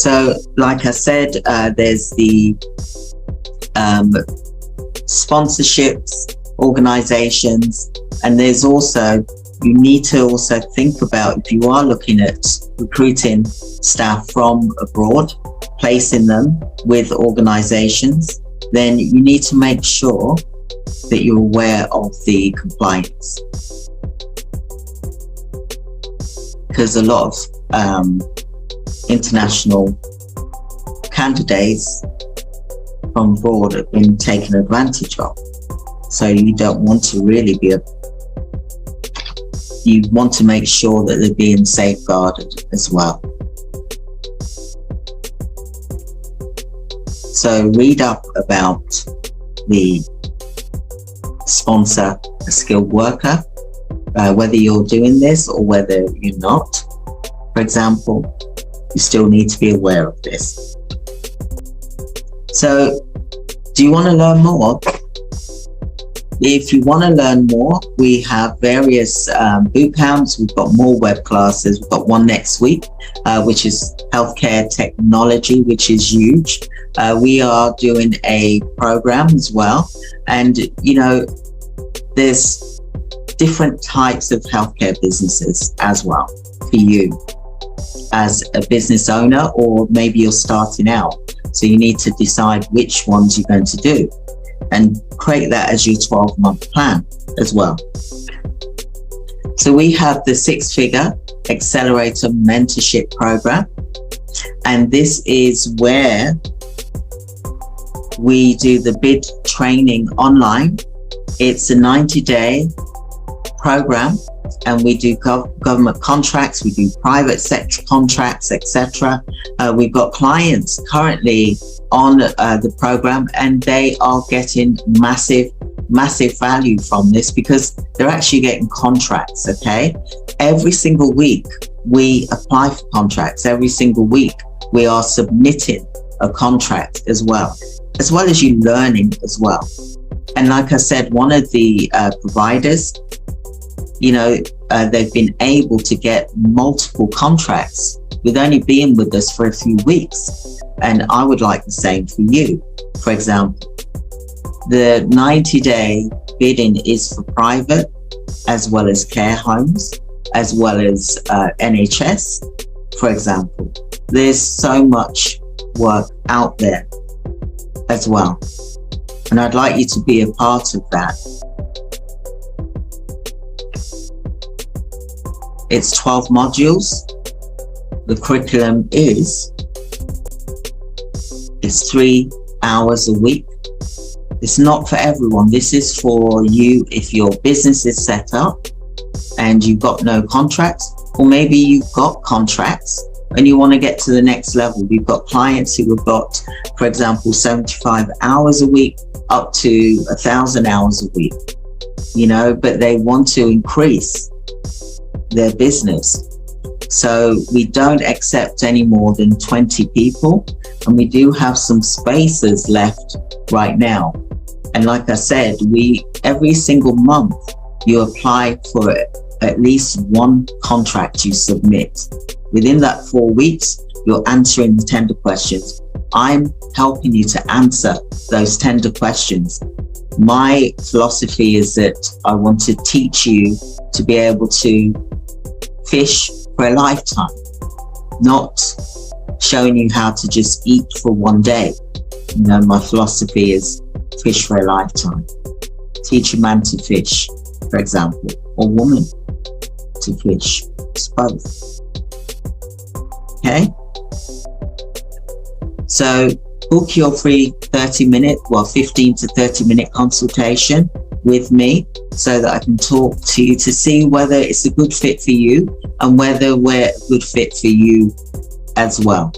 So like I said, there's the sponsorships, organizations, and there's also, you need to also think about, if you are looking at recruiting staff from abroad, placing them with organizations, then you need to make sure that you're aware of the compliance. Because a lot of international candidates from abroad have been taken advantage of. So you don't want to really be you want to make sure that they're being safeguarded as well. So read up about the sponsor a skilled worker, whether you're doing this or whether you're not. For example, you still need to be aware of this. So, do you want to learn more? If you want to learn more, we have various boot camps. We've got more web classes. We've got one next week, which is healthcare technology, which is huge. We are doing a program as well. And, you know, there's different types of healthcare businesses as well for you as a business owner, or maybe you're starting out. So you need to decide which ones you're going to do and create that as your 12-month plan as well. So we have the 6-figure accelerator mentorship program. And this is where we do the bid training online. It's a 90-day program, and we do government contracts, we do private sector contracts, etc. We've got clients currently on the program, and they are getting massive value from this because they're actually getting contracts. Okay, every single week we apply for contracts. Every single week we are submitting a contract as well as you learning as well. And like I said, one of the providers, you know, they've been able to get multiple contracts with only being with us for a few weeks. And I would like the same for you. For example, the 90-day bidding is for private as well as care homes, as well as NHS, for example. There's so much work out there as well. And I'd like you to be a part of that. It's 12 modules. The curriculum is 3 hours a week. It's not for everyone. This is for you if your business is set up and you've got no contracts, or maybe you've got contracts and you want to get to the next level. We've got clients who have got, for example, 75 hours a week up to 1,000 hours a week, you know, but they want to increase their business. So we don't accept any more than 20 people, and we do have some spaces left right now. And like I said, every single month you apply for at least one contract you submit. Within that 4 weeks, you're answering the tender questions. I'm helping you to answer those tender questions. My philosophy is that I want to teach you to be able to fish for a lifetime, not showing you how to just eat for one day. You know, my philosophy is fish for a lifetime. Teach a man to fish, for example, or woman to fish. It's both. Okay? So book your free 15 to 30 minute consultation with me so that I can talk to you to see whether it's a good fit for you and whether we're a good fit for you as well.